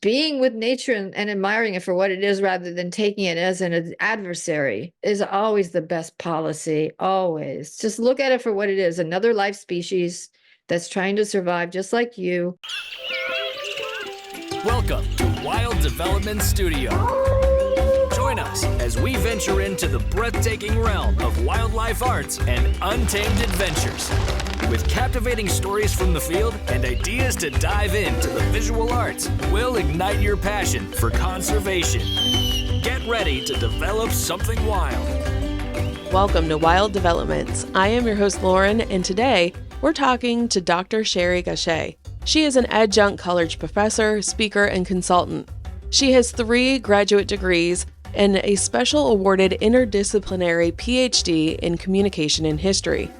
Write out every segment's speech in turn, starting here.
being with nature and admiring it for what it is rather than taking it as an adversary is always the best policy. Always. Just look at it for what it is, another life species that's trying to survive just like you. Welcome to Wild Development Studio. Join us as we venture into the breathtaking realm of wildlife arts and untamed adventures. With captivating stories from the field and ideas to dive into the visual arts, we'll ignite your passion for conservation. Get ready to develop something wild. Welcome to Wild Developments. I am your host, Lauren, and today we're talking to Dr. Sherie Gache. She is an adjunct college professor, speaker, and consultant. She has 3 graduate degrees and a special awarded interdisciplinary PhD in communication and history.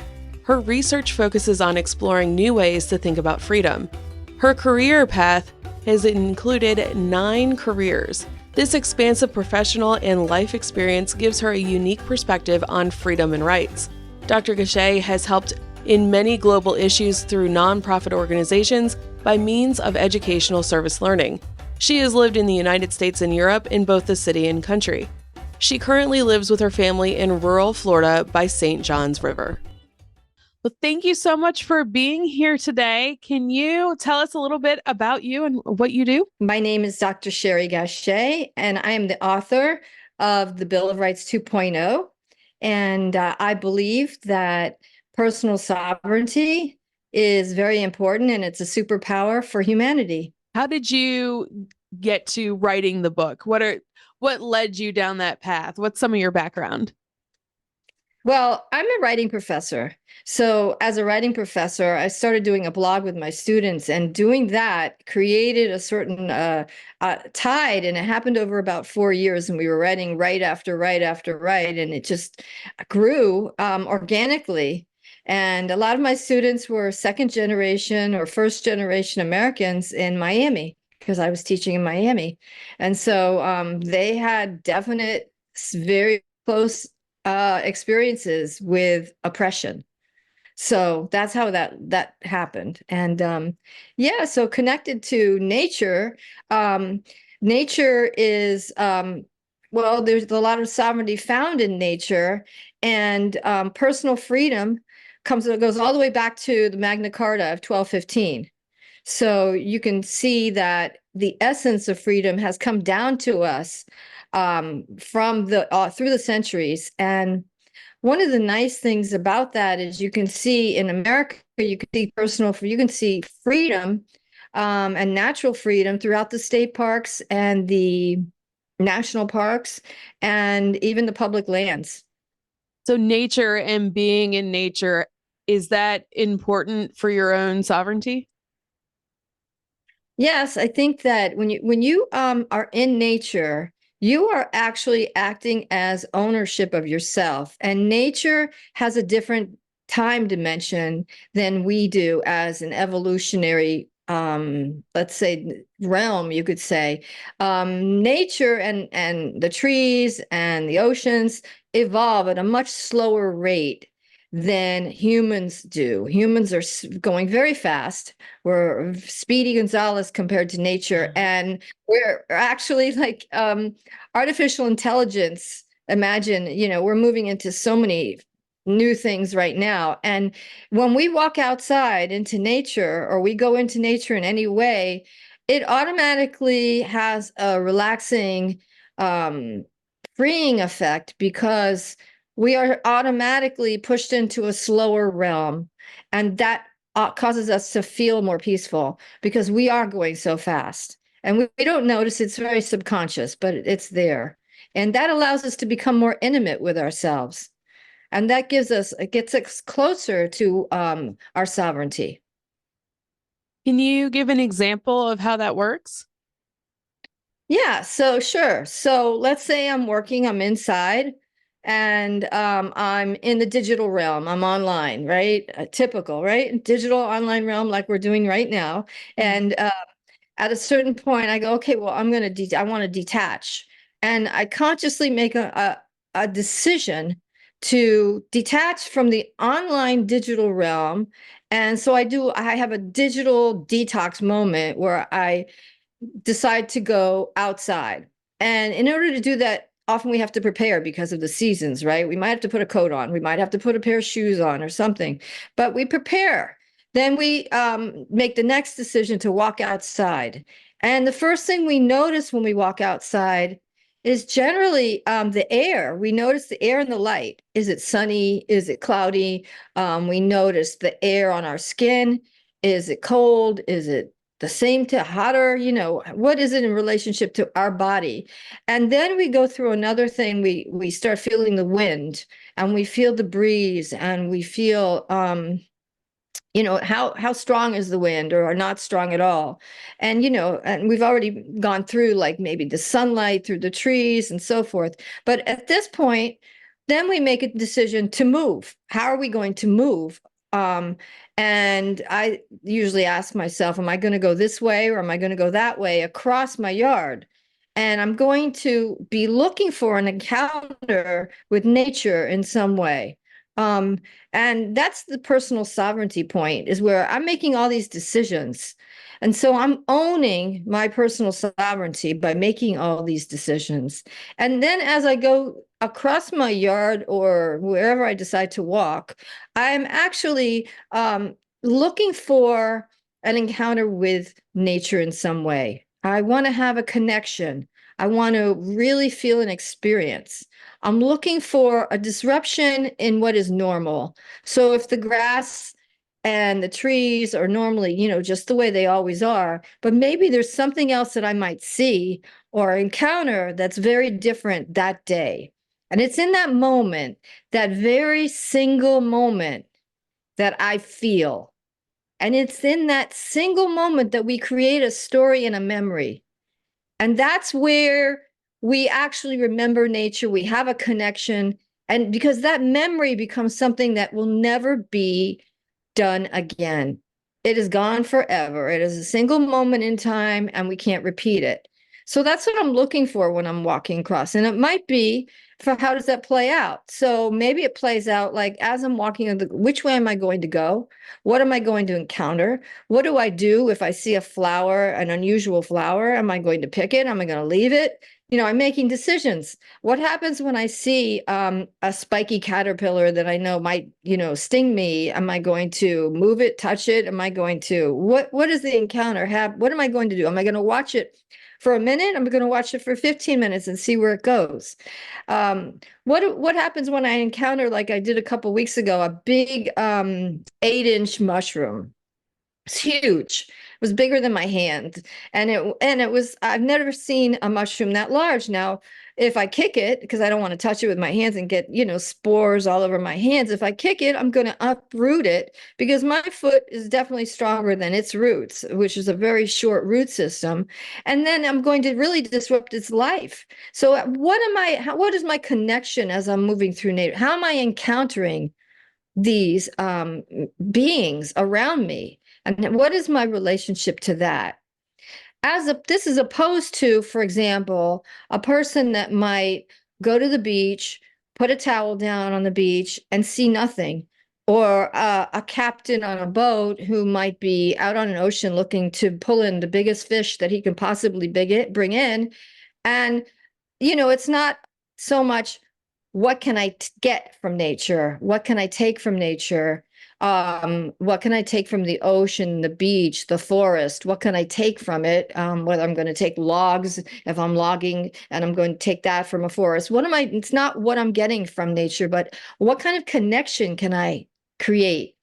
Her research focuses on exploring new ways to think about freedom. Her career path has included 9 careers. This expansive professional and life experience gives her a unique perspective on freedom and rights. Dr. Gache has helped in many global issues through nonprofit organizations by means of educational service learning. She has lived in the United States and Europe in both the city and country. She currently lives with her family in rural Florida by St. Johns River. Well, thank you so much for being here today. Can you tell us a little bit about you and what you do? My name is Dr. Sherie Gache, and I am the author of the Bill of Rights 2.0. And I believe that personal sovereignty is very important, and it's a superpower for humanity. How did you get to writing the book? What led you down that path? What's some of your background? Well, I'm a writing professor. So as a writing professor, I started doing a blog with my students, and doing that created a certain tide, and it happened over about 4 years, and we were writing right after right after right, and it just grew organically. And a lot of my students were second generation or first generation Americans in Miami, because I was teaching in Miami. And so they had definite, very close experiences with oppression. So that's how that happened. And so connected to nature, nature is well, there's a lot of sovereignty found in nature, and personal freedom goes all the way back to the Magna Carta of 1215. So you can see that the essence of freedom has come down to us from through the centuries. And one of the nice things about that is you can see in America, you can see freedom and natural freedom throughout the state parks and the national parks and even the public lands. So nature and being in nature, is that important for your own sovereignty? Yes, I think that when you are in nature, you are actually acting as ownership of yourself. And nature has a different time dimension than we do as an evolutionary, let's say, realm, you could say. Nature and the trees and the oceans evolve at a much slower rate than humans do. Humans are going very fast. We're Speedy Gonzales compared to nature, and we're actually like artificial intelligence. Imagine, we're moving into so many new things right now. And when we walk outside into nature, or we go into nature in any way, it automatically has a relaxing, freeing effect, because we are automatically pushed into a slower realm. And that causes us to feel more peaceful, because we are going so fast. And we don't notice. It's very subconscious, but it's there. And that allows us to become more intimate with ourselves. And that gets us closer to our sovereignty. Can you give an example of how that works? Yeah, so sure. So let's say I'm inside, and I'm in the digital realm. I'm online, right? Typical, right? Digital online realm, like we're doing right now. And at a certain point, I go, okay, well, I want to detach, and I consciously make a decision to detach from the online digital realm. And so I have a digital detox moment where I decide to go outside. And in order to do that, often we have to prepare because of the seasons, right? We might have to put a coat on, we might have to put a pair of shoes on or something, but we prepare. Then we make the next decision to walk outside. And the first thing we notice when we walk outside is generally the air. We notice the air and the light. Is it sunny? Is it cloudy? We notice the air on our skin. Is it cold? Is it the same to hotter? What is it in relationship to our body? And then we go through another thing. We start feeling the wind, and we feel the breeze, and we feel how strong is the wind, or not strong at all. And and we've already gone through, like, maybe the sunlight through the trees and so forth. But at this point, then we make a decision to move. How are we going to move? And I usually ask myself, am I going to go this way, or am I going to go that way across my yard? And I'm going to be looking for an encounter with nature in some way. Um, and that's the personal sovereignty point, is where I'm making all these decisions. And so I'm owning my personal sovereignty by making all these decisions. And then as I go across my yard or wherever I decide to walk, I'm actually looking for an encounter with nature in some way. I want to have a connection. I want to really feel an experience. I'm looking for a disruption in what is normal. So if the grass and the trees are normally, just the way they always are, but maybe there's something else that I might see or encounter that's very different that day. And it's in that moment, that very single moment, that I feel. And it's in that single moment that we create a story and a memory. And that's where we actually remember nature. We have a connection. And because that memory becomes something that will never be done again. It is gone forever. It is a single moment in time, and we can't repeat it. So that's what I'm looking for when I'm walking across. And it might be, for how does that play out? So maybe it plays out like, as I'm walking, which way am I going to go? What am I going to encounter? What do I do if I see a flower, an unusual flower? Am I going to pick it? Am I going to leave it? I'm making decisions. What happens when I see a spiky caterpillar that I know might, sting me? Am I going to move it, touch it? Am I going to, what does the encounter have? What am I going to do? Am I going to watch it for a minute? I'm going to watch it for 15 minutes and see where it goes. What happens when I encounter, like I did a couple weeks ago, a big 8-inch mushroom? It's huge. It was bigger than my hand. And it was, I've never seen a mushroom that large. Now, if I kick it, because I don't want to touch it with my hands and get, spores all over my hands, if I kick it, I'm going to uproot it, because my foot is definitely stronger than its roots, which is a very short root system. And then I'm going to really disrupt its life. So what is my connection as I'm moving through nature? How am I encountering these beings around me? And what is my relationship to that? This is opposed to, for example, a person that might go to the beach, put a towel down on the beach, and see nothing, or a captain on a boat who might be out on an ocean looking to pull in the biggest fish that he can possibly bring in. And, it's not so much, what can I get from nature? What can I take from nature? What can I take from the ocean, the beach, the forest? What can I take from it? Whether I'm going to take logs, if I'm logging, and I'm going to take that from a forest. It's not what I'm getting from nature, but what kind of connection can I create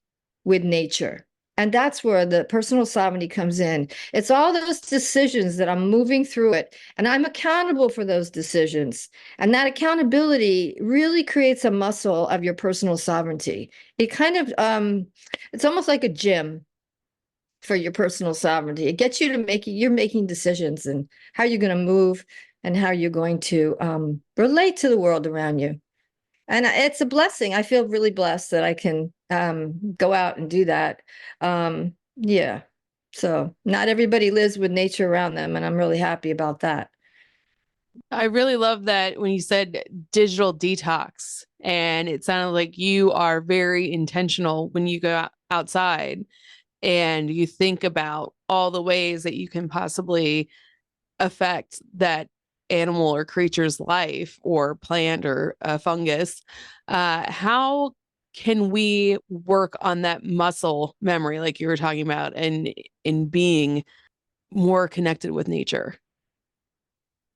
with nature? And that's where the personal sovereignty comes in. It's all those decisions that I'm moving through it, and I'm accountable for those decisions. And that accountability really creates a muscle of your personal sovereignty. It kind of, it's almost like a gym for your personal sovereignty. It gets you to you're making decisions, and how you're going to move, and how you're going to relate to the world around you. And it's a blessing. I feel really blessed that I can go out and do that. Yeah. So not everybody lives with nature around them, and I'm really happy about that. I really love that when you said digital detox, and it sounded like you are very intentional when you go outside and you think about all the ways that you can possibly affect that animal or creature's life, or plant or fungus, how can we work on that muscle memory, like you were talking about, and in being more connected with nature?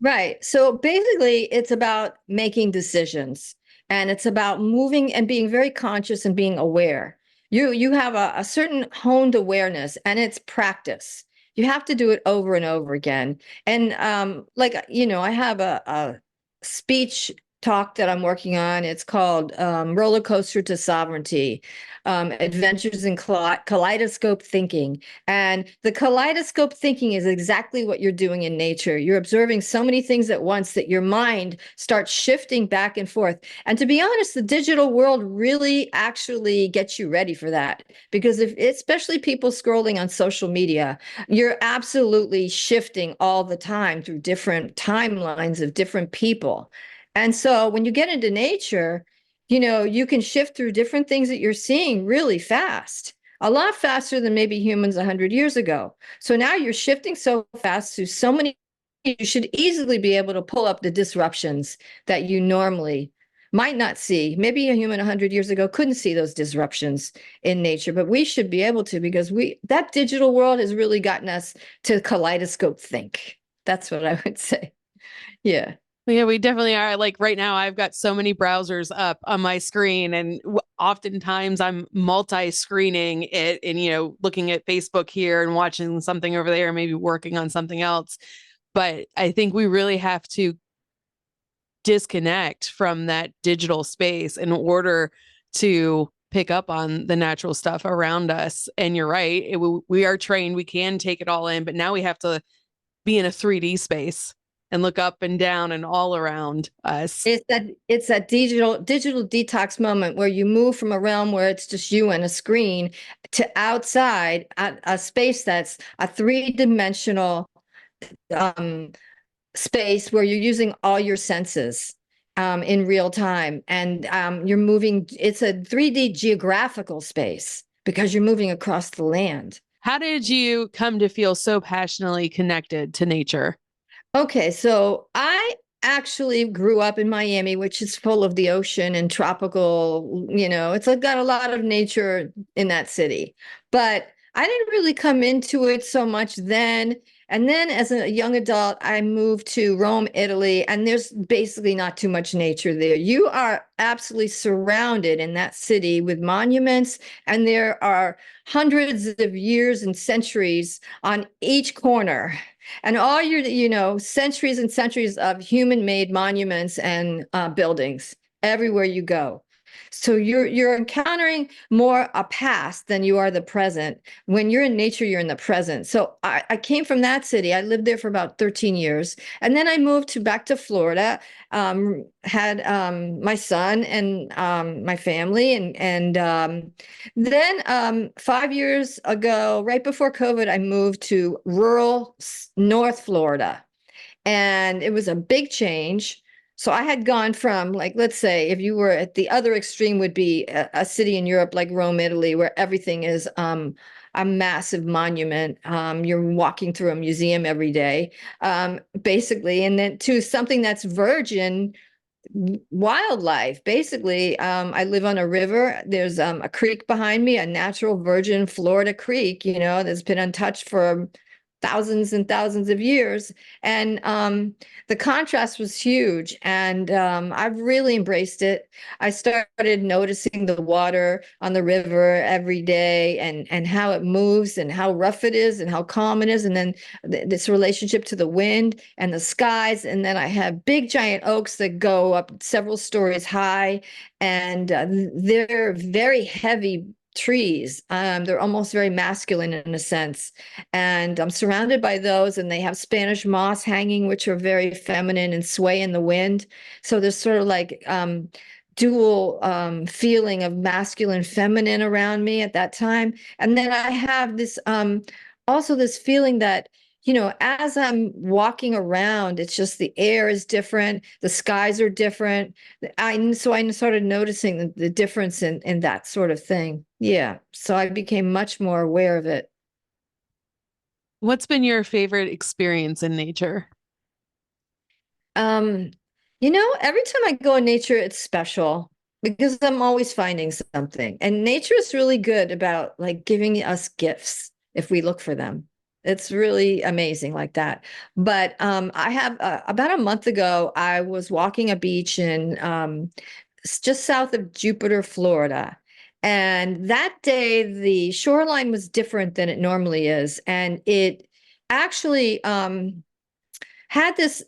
Right. So basically, it's about making decisions, and it's about moving and being very conscious and being aware. You have a certain honed awareness, and it's practice. You have to do it over and over again. And I have a speech talk that I'm working on. It's called Roller Coaster to Sovereignty, Adventures in Kaleidoscope Thinking. And the kaleidoscope thinking is exactly what you're doing in nature. You're observing so many things at once that your mind starts shifting back and forth. And to be honest, the digital world really actually gets you ready for that. Because especially people scrolling on social media, you're absolutely shifting all the time through different timelines of different people. And so when you get into nature, you can shift through different things that you're seeing really fast, a lot faster than maybe humans 100 years ago. So now you're shifting so fast through so many, you should easily be able to pull up the disruptions that you normally might not see. Maybe a human 100 years ago couldn't see those disruptions in nature, but we should be able to, because that digital world has really gotten us to kaleidoscope think. That's what I would say. Yeah. Yeah, we definitely are. Like right now, I've got so many browsers up on my screen, and oftentimes I'm multi-screening it and, looking at Facebook here and watching something over there, maybe working on something else. But I think we really have to disconnect from that digital space in order to pick up on the natural stuff around us. And you're right, we are trained, we can take it all in, but now we have to be in a 3D space and look up and down and all around us. It's that digital detox moment where you move from a realm where it's just you and a screen to outside a space that's a three-dimensional space where you're using all your senses in real time, and you're moving. It's a 3D geographical space because you're moving across the land. How did you come to feel so passionately connected to nature? Okay, so I actually grew up in Miami, which is full of the ocean and tropical, it's got a lot of nature in that city. But I didn't really come into it so much then. And then as a young adult, I moved to Rome, Italy, and there's basically not too much nature there. You are absolutely surrounded in that city with monuments, and there are hundreds of years and centuries on each corner. And all your, centuries and centuries of human-made monuments and buildings everywhere you go. So you're encountering more a past than you are the present. When you're in nature, you're in the present. So I came from that city. I lived there for about 13 years. And then I moved back to Florida, had my son and my family. And then 5 years ago, right before COVID, I moved to rural North Florida. And it was a big change. So I had gone from, like, let's say if you were at the other extreme would be a city in Europe like Rome, Italy, where everything is a massive monument. You're walking through a museum every day, basically, and then to something that's virgin wildlife. Basically, I live on a river. There's a creek behind me, a natural virgin Florida creek, that's been untouched for thousands and thousands of years. And the contrast was huge. And I've really embraced it. I started noticing the water on the river every day, and how it moves and how rough it is and how calm it is. And then this relationship to the wind and the skies. And then I have big giant oaks that go up several stories high, and they're very heavy trees. They're almost very masculine in a sense. And I'm surrounded by those, and they have Spanish moss hanging, which are very feminine and sway in the wind. So there's sort of like dual feeling of masculine, feminine around me at that time. And then I have this also this feeling that, as I'm walking around, it's just the air is different, the skies are different. So I started noticing the difference in that sort of thing. Yeah. So I became much more aware of it. What's been your favorite experience in nature? Um, every time I go in nature, it's special because I'm always finding something. And nature is really good about like giving us gifts if we look for them. It's really amazing like that. But I have about a month ago, I was walking a beach in just south of Jupiter, Florida. And that day, the shoreline was different than it normally is. And it actually had this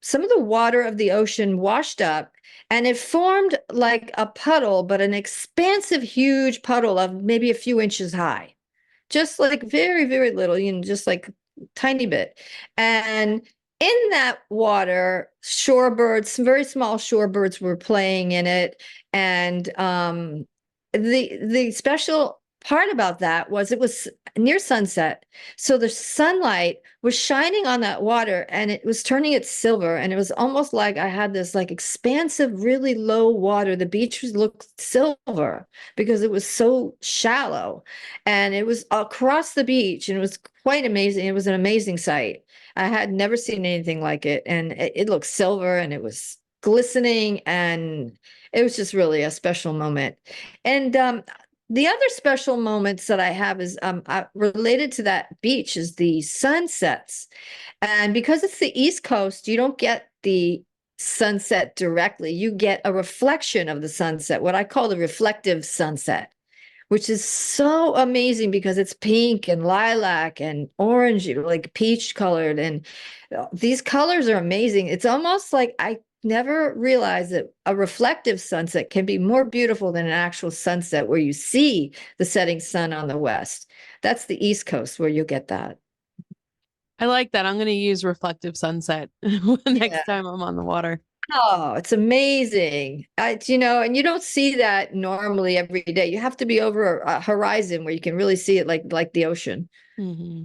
some of the water of the ocean washed up and it formed like a puddle, but an expansive, huge puddle of maybe a few inches high, just like very, very little, just like tiny bit. And in that water, shorebirds, some very small shorebirds were playing in it. And the special part about that was it was near sunset. So the sunlight was shining on that water and it was turning it silver. And it was almost like I had this like expansive, really low water. The beach looked silver because it was so shallow. And it was across the beach and it was quite amazing. It was an amazing sight. I had never seen anything like it. And it looked silver and it was glistening and it was just really a special moment. And the other special moments that I have is related to that beach is the sunsets. And because it's the East Coast, you don't get the sunset directly. You get a reflection of the sunset, what I call the reflective sunset, which is so amazing because it's pink and lilac and orange, like peach colored. And these colors are amazing. It's almost like I never realized that a reflective sunset can be more beautiful than an actual sunset where you see the setting sun on the west. That's the East Coast where you'll get that. I like that. I'm going to use reflective sunset Yeah. next time I'm on the water. Oh, it's amazing. And you don't see that normally every day. You have to be over a horizon where you can really see it like the ocean. Hmm.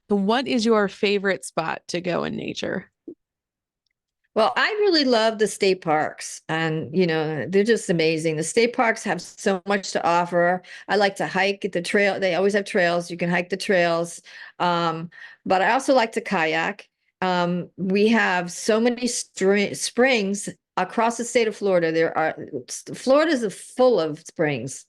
So what is your favorite spot to go in nature? Well, I really love the state parks and, they're just amazing. The state parks have so much to offer. I like to hike at the trail. They always have trails. You can hike the trails. Um, but I also like to kayak. We have so many springs across the state of Florida. Florida is full of springs,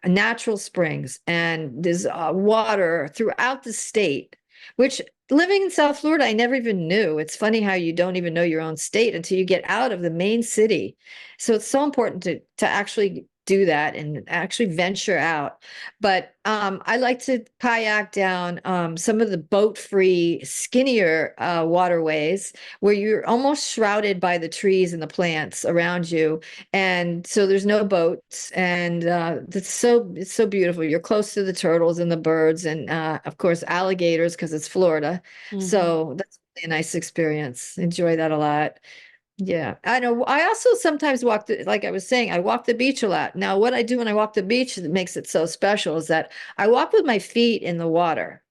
natural springs, and there's water throughout the state, which living in South Florida, I never even knew. It's funny how you don't even know your own state until you get out of the main city. So it's so important to actually do that and actually venture out. But I like to kayak down some of the boat-free, skinnier waterways where you're almost shrouded by the trees and the plants around you. And so there's no boats, and it's so beautiful. You're close to the turtles and the birds, and of course alligators because it's Florida. Hmm. So that's really a nice experience. Enjoy that a lot. Yeah, I know. I also sometimes like I was saying, I walk the beach a lot. Now, what I do when I walk the beach that makes it so special is that I walk with my feet in the water.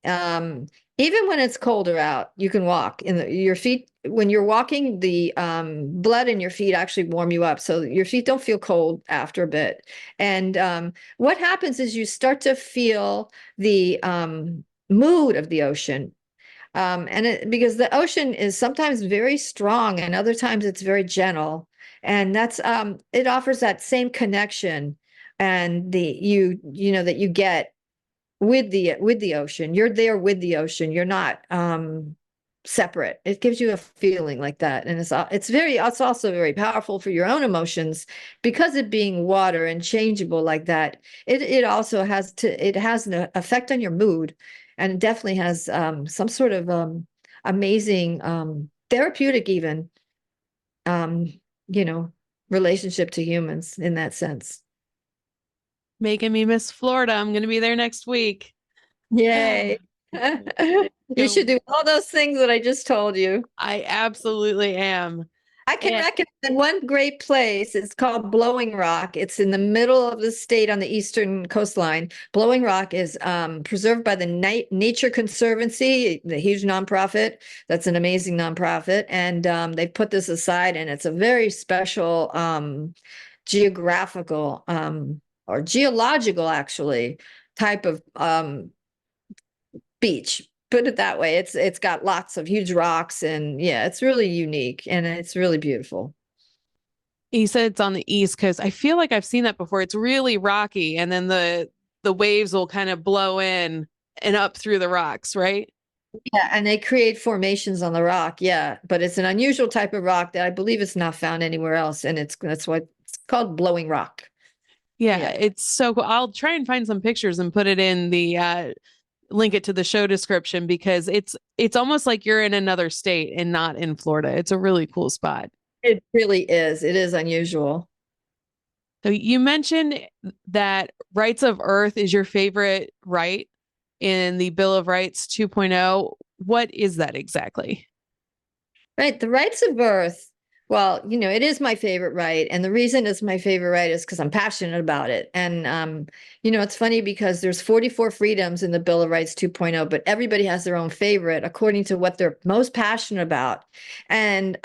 Um, Even when it's colder out, you can walk your feet. When you're walking, the blood in your feet actually warm you up, so your feet don't feel cold after a bit. And what happens is you start to feel the mood of the ocean. Because the ocean is sometimes very strong and other times it's very gentle. And it offers that same connection and that you get with the ocean. You're there with the ocean. You're not separate. It gives you a feeling like that. And it's also very powerful for your own emotions because it being water and changeable like that. It also it has an effect on your mood, and it definitely has some sort of amazing therapeutic even um you know relationship to humans in that sense. Making me miss Florida. I'm going to be there next week. Yay. You should So do all those things that I just told you. I absolutely am. I can And recommend one great place. It's called Blowing Rock. It's in the middle of the state on the eastern coastline. Blowing Rock is preserved by the Nature Conservancy, the huge nonprofit. That's an amazing nonprofit. And they put this aside, and it's a very special geographical or geological, actually, type of beach. put it that way. It's got lots of huge rocks, and yeah, it's really unique and it's really beautiful. You said it's on the east coast. I feel like I've seen that before. It's really rocky, and then the waves will kind of blow in and up through the rocks, right? Yeah, and they create formations on the rock. Yeah, but it's an unusual type of rock that I believe it's not found anywhere else, and that's what it's called, blowing rock. Yeah, Yeah. it's so cool. I'll try and find some pictures and put it in the link it to the show description because it's almost like you're in another state and not in Florida. It's a really cool spot. It really is. It is unusual. So you mentioned that rights of earth is your favorite right in the Bill of Rights 2.0. What is that exactly? Right. The rights of birth. Well, it is my favorite right. And the reason it's my favorite right is because I'm passionate about it. And, it's funny because there's 44 freedoms in the Bill of Rights 2.0, but everybody has their own favorite according to what they're most passionate about. And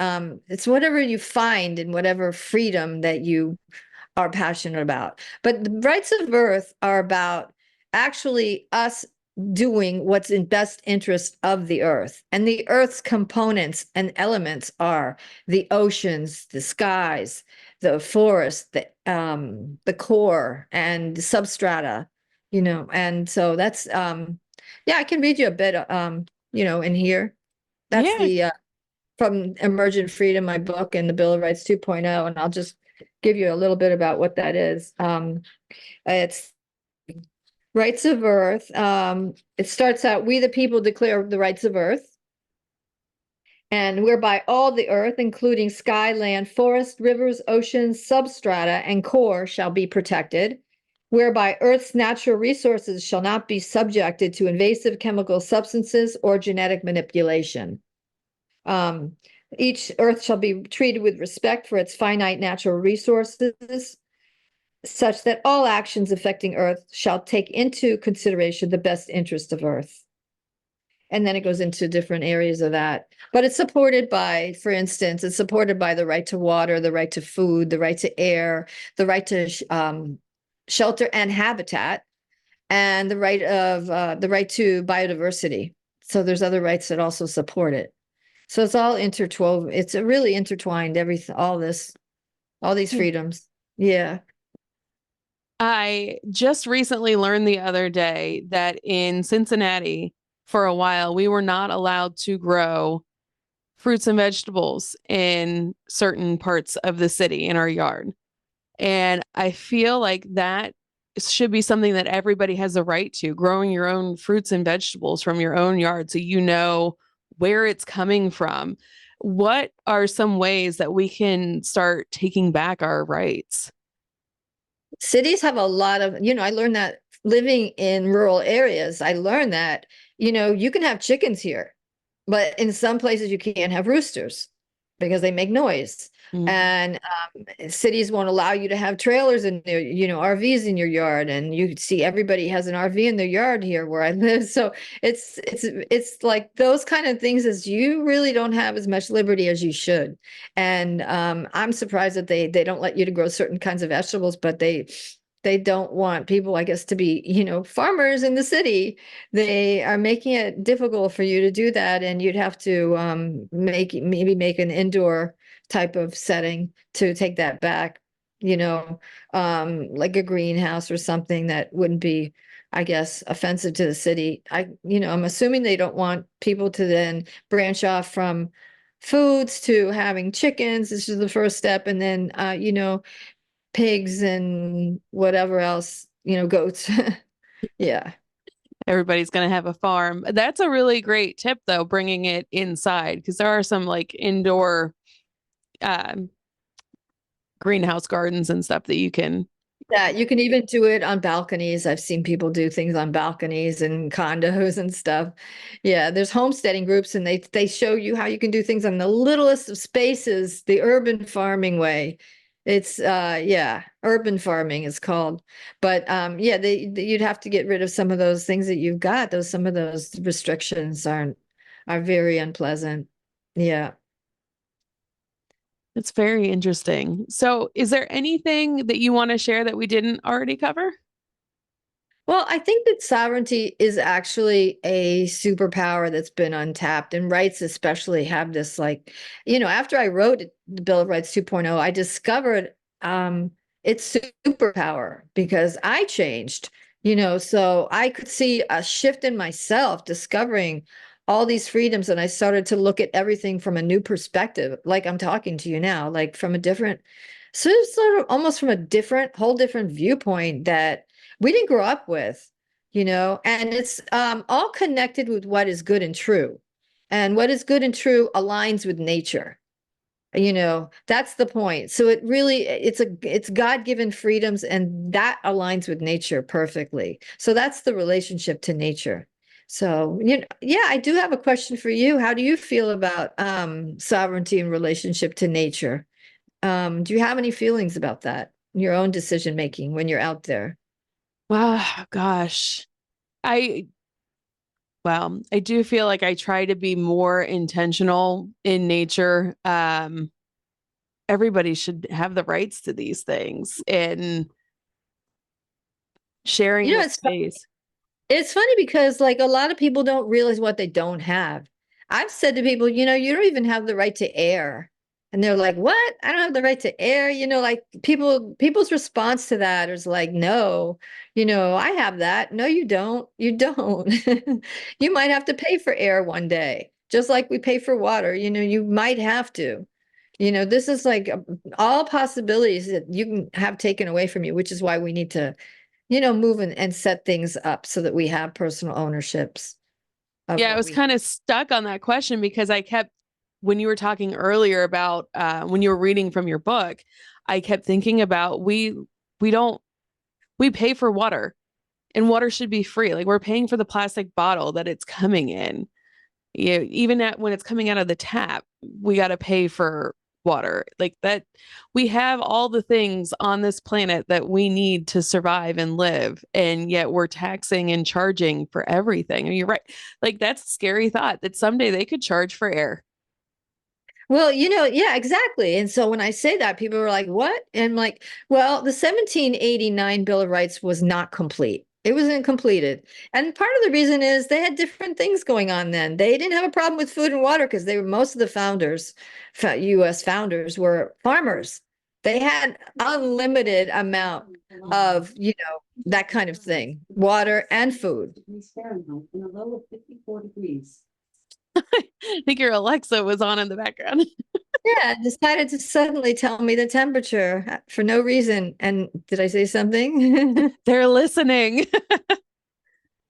it's whatever you find in whatever freedom that you are passionate about. But the rights of birth are about actually us doing what's in best interest of the earth. And the earth's components and elements are the oceans, the skies, the forest, the core and the substrata, and so that's yeah, I can read you a bit in here. That's Yeah. the from Emergent Freedom, my book, and the Bill of Rights 2.0, and I'll just give you a little bit about what that is. It's rights of earth. It starts out, we the people declare the rights of earth, and whereby all the earth, including sky, land, forest, rivers, oceans, substrata, and core shall be protected, whereby earth's natural resources shall not be subjected to invasive chemical substances or genetic manipulation. Each earth shall be treated with respect for its finite natural resources, such that all actions affecting earth shall take into consideration the best interest of earth. And then it goes into different areas of that. But it's supported by, for instance, it's supported by the right to water, the right to food, the right to air, the right to shelter and habitat, and the right to biodiversity. So there's other rights that also support it. So it's all intertwined. It's really intertwined, everything, all these Yeah. freedoms. Yeah. I just recently learned the other day that in Cincinnati, for a while, we were not allowed to grow fruits and vegetables in certain parts of the city in our yard. And I feel like that should be something that everybody has a right to, growing your own fruits and vegetables from your own yard so you know where it's coming from. What are some ways that we can start taking back our rights? Cities have a lot of, I learned that living in rural areas, I learned that, you can have chickens here, but in some places you can't have roosters because they make noise. Mhm. And cities won't allow you to have trailers in there, RVs in your yard. And you see everybody has an RV in their yard here where I live. So it's like those kind of things is you really don't have as much liberty as you should. And I'm surprised that they don't let you to grow certain kinds of vegetables, but they don't want people, I guess, to be, farmers in the city. They are making it difficult for you to do that. And you'd have to maybe make an indoor type of setting to take that back, like a greenhouse or something that wouldn't be, I guess, offensive to the city. I'm assuming they don't want people to then branch off from foods to having chickens. This is the first step. And then, pigs and whatever else, goats. Yeah. Everybody's going to have a farm. That's a really great tip, though, bringing it inside, because there are some like indoor um, greenhouse gardens and stuff that you can. Yeah, you can even do it on balconies. I've seen people do things on balconies and condos and stuff. Yeah, there's homesteading groups and they show you how you can do things on the littlest of spaces, the urban farming way. It's yeah, urban farming is called. But yeah, you'd have to get rid of some of those things that you've got. Some of those restrictions are very unpleasant. Yeah. It's very interesting. So, is there anything that you want to share that we didn't already cover? Well, I think that sovereignty is actually a superpower that's been untapped, and rights especially have this like, after I wrote the Bill of Rights 2.0, I discovered its superpower because I changed, so I could see a shift in myself, discovering all these freedoms, and I started to look at everything from a new perspective, like I'm talking to you now, like from a different, sort of almost from a whole different viewpoint that we didn't grow up with, and it's all connected with what is good and true. And what is good and true aligns with nature. That's the point. So it's God-given freedoms, and that aligns with nature perfectly. So that's the relationship to nature. So, yeah, I do have a question for you. How do you feel about sovereignty in relationship to nature? Do you have any feelings about that, your own decision making when you're out there? Wow, gosh. I I do feel like I try to be more intentional in nature. Everybody should have the rights to these things and sharing You know, the it's space. It's funny because like a lot of people don't realize what they don't have. I've said to people, you don't even have the right to air. And they're like, "What? I don't have the right to air?" Like people's response to that is like, "No, I have that." No, you don't. You don't. You might have to pay for air one day, just like we pay for water. You might have to. This is like all possibilities that you can have taken away from you, which is why we need to move and set things up so that we have personal ownerships of Yeah, I what was we kind of stuck on that question because I kept, when you were talking earlier about when you were reading from your book, I kept thinking about we don't we pay for water and water should be free. Like we're paying for the plastic bottle that it's coming in. Even when it's coming out of the tap, we got to pay for water. Like that, we have all the things on this planet that we need to survive and live, and yet we're taxing and charging for everything. And you're right. Like that's a scary thought that someday they could charge for air. Well, yeah, exactly. And so when I say that, people are like, "What?" And I'm like, well, the 1789 Bill of Rights was not complete. It wasn't completed. And part of the reason is they had different things going on then. They didn't have a problem with food and water because most of the founders, US founders, were farmers. They had unlimited amount of, that kind of thing, water and food. Fahrenheit in a low of 54 degrees. I think your Alexa was on in the background. Yeah, decided to suddenly tell me the temperature for no reason. And did I say something? They're listening.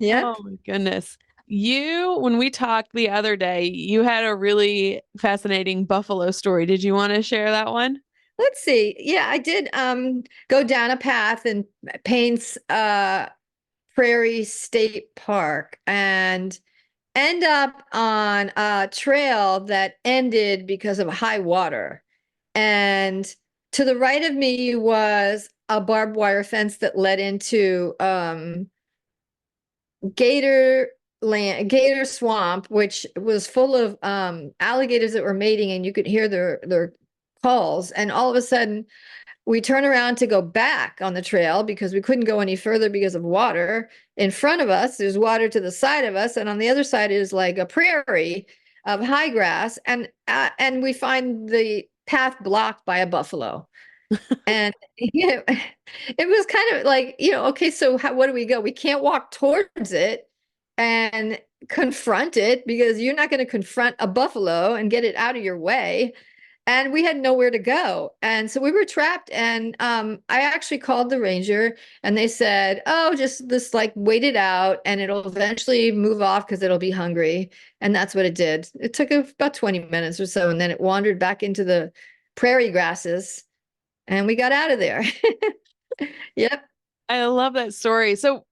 Yep. Oh my goodness. When we talked the other day, you had a really fascinating buffalo story. Did you want to share that one? Let's see. Yeah, I did go down a path in Payne's Prairie State Park and end up on a trail that ended because of high water. And to the right of me was a barbed wire fence that led into gator swamp, which was full of alligators that were mating, and you could hear their calls. And all of a sudden we turn around to go back on the trail because we couldn't go any further because of water. In front of us, there's water to the side of us, and on the other side is like a prairie of high grass, and we find the path blocked by a buffalo. And it was kind of like, okay, so what do we go? We can't walk towards it and confront it because you're not going to confront a buffalo and get it out of your way. And we had nowhere to go. And so we were trapped. And I actually called the ranger and they said, "Oh, just this, like, wait it out and it'll eventually move off because it'll be hungry." And that's what it did. It took about 20 minutes or so. And then it wandered back into the prairie grasses and we got out of there. Yep. I love that story. So,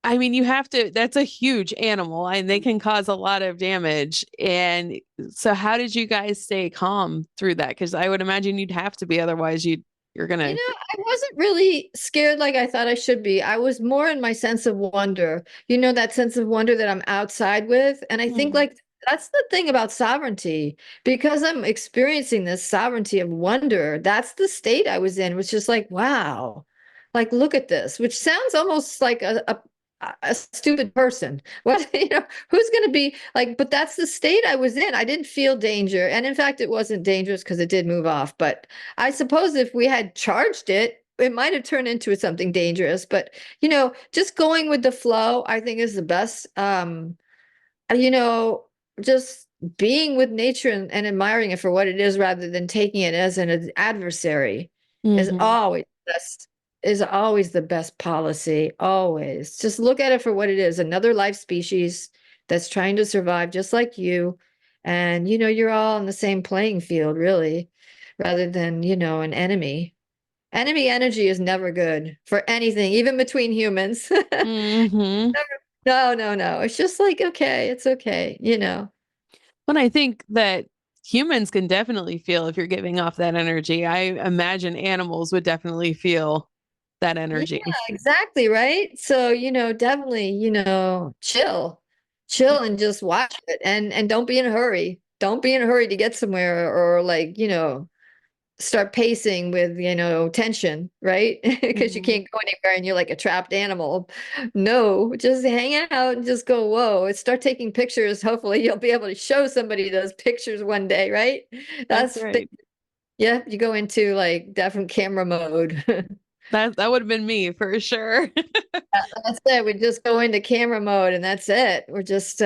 I mean, that's a huge animal and they can cause a lot of damage. And so, how did you guys stay calm through that? Because I would imagine you'd have to be, otherwise, you're going to. I wasn't really scared like I thought I should be. I was more in my sense of wonder, that sense of wonder that I'm outside with. And I think like that's the thing about sovereignty, because I'm experiencing this sovereignty of wonder. That's the state I was in, was just like, wow, like, look at this, which sounds almost like a stupid person. What, who's going to be like, but that's the state I was in. I didn't feel danger. And in fact, it wasn't dangerous because it did move off. But I suppose if we had charged it, it might have turned into something dangerous. But, just going with the flow, I think is the best. You know, just being with nature and admiring it for what it is rather than taking it as an adversary is Mm-hmm. always best, is always the best policy. Always. Just look at it for what it is, another life species that's trying to survive just like you. And you're all in the same playing field, really, rather than, an enemy. Enemy energy is never good for anything, even between humans. Mm-hmm. No, no, no. It's just like, okay, it's okay. But I think that humans can definitely feel if you're giving off that energy. I imagine animals would definitely feel that Yeah, energy. exactly, right? So, definitely, chill and just watch it and don't be in a hurry. Don't be in a hurry to get somewhere or like, start pacing with, tension, right? Because you Mhm. can't go anywhere and you're like a trapped animal. No, just hang out and just go, whoa, and start taking pictures. Hopefully you'll be able to show somebody those pictures one day, right? That's That's, right. yeah, you go into like different camera mode. That would have been me for sure. That's it. We just go into camera mode and that's it. We're just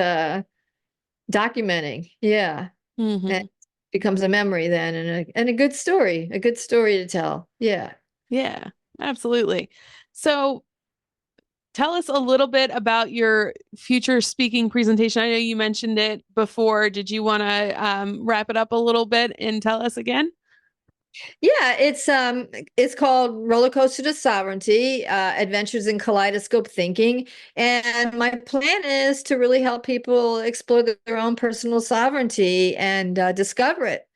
documenting. Yeah. And Hmm. it becomes a memory then and a good story to tell. Yeah. Yeah, absolutely. So tell us a little bit about your future speaking presentation. I know you mentioned it before. Did you want to wrap it up a little bit and tell us again? Yeah, it's called Roller Coaster to Sovereignty, Adventures in Kaleidoscope Thinking. And my plan is to really help people explore their own personal sovereignty and discover it.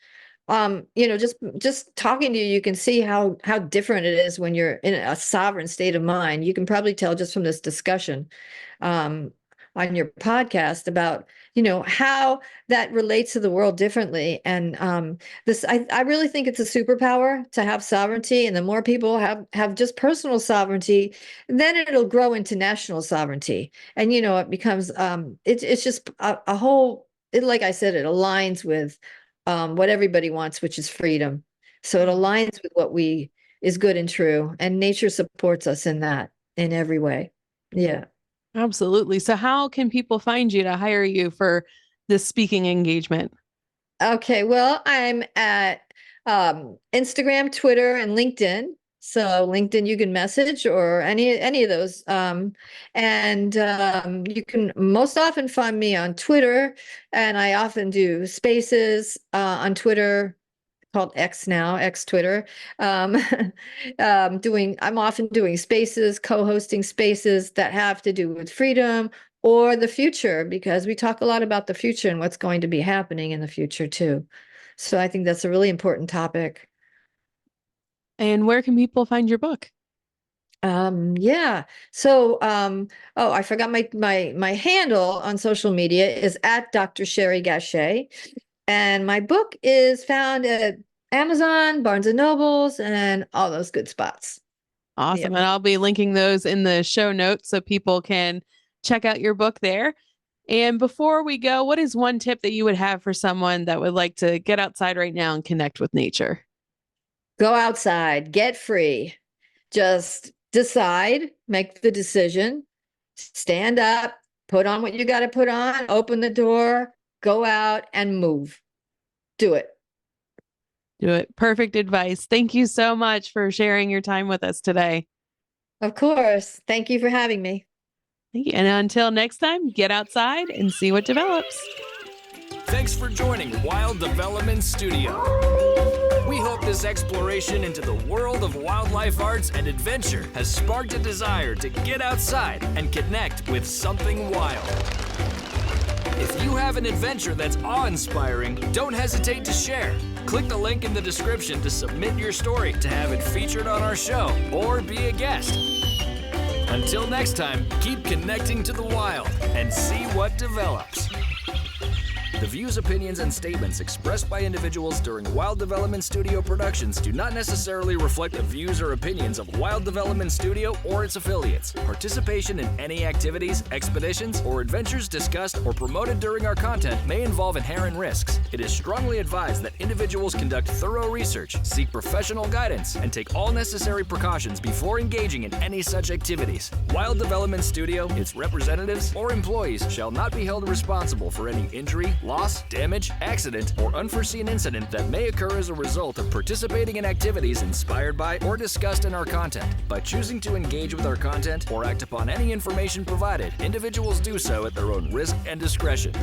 Just talking to you, you can see how different it is when you're in a sovereign state of mind. You can probably tell just from this discussion um, on your podcast about how that relates to the world differently. And I really think it's a superpower to have sovereignty, and the more people have just personal sovereignty, then it'll grow into national sovereignty. And it becomes it's just a whole. Like I said, it aligns with what everybody wants, which is freedom. So it Mhm. aligns with what we is good and true, and nature supports us in that in every way. Yeah. Absolutely. So how can people find you to hire you for this speaking engagement? Okay. Well, I'm at Instagram, Twitter, and LinkedIn. So LinkedIn, you can message or any of those. And you can most often find me on Twitter, and I often do spaces on Twitter called X now, X Twitter. Um, I'm often doing spaces, co-hosting spaces that have to do with freedom or the future, because we talk a lot about the future and what's going to be happening in the future too. So I think that's a really important topic. And where can people find your book? Yeah. So, oh, I forgot my handle on social media is at Dr. Sherie Gache. And my book is found at Amazon, Barnes and Nobles, and all those good spots. Awesome. Yep. And I'll be linking those in the show notes so people can check out your book there. And before we go, what is one tip that you would have for someone that would like to get outside right now and connect with nature? Go outside, get free. Just decide, make the decision, stand up, put on what you got to put on, open the door, go out and move. Do it. Do it. Perfect advice. Thank you so much for sharing your time with us today. Of course. Thank you for having me. Thank you. And until next time, get outside and see what develops. Thanks for joining Wild Development Studio. We hope this exploration into the world of wildlife arts and adventure has sparked a desire to get outside and connect with something wild. If you have an adventure that's awe-inspiring, don't hesitate to share. Click the link in the description to submit your story to have it featured on our show or be a guest. Until next time, keep connecting to the wild and see what develops. The views, opinions, and statements expressed by individuals during Wild Development Studio productions do not necessarily reflect the views or opinions of Wild Development Studio or its affiliates. Participation in any activities, expeditions, or adventures discussed or promoted during our content may involve inherent risks. It is strongly advised that individuals conduct thorough research, seek professional guidance, and take all necessary precautions before engaging in any such activities. Wild Development Studio, its representatives, or employees shall not be held responsible for any injury, loss, damage, accident, or unforeseen incident that may occur as a result of participating in activities inspired by or discussed in our content. By choosing to engage with our content or act upon any information provided, individuals do so at their own risk and discretion.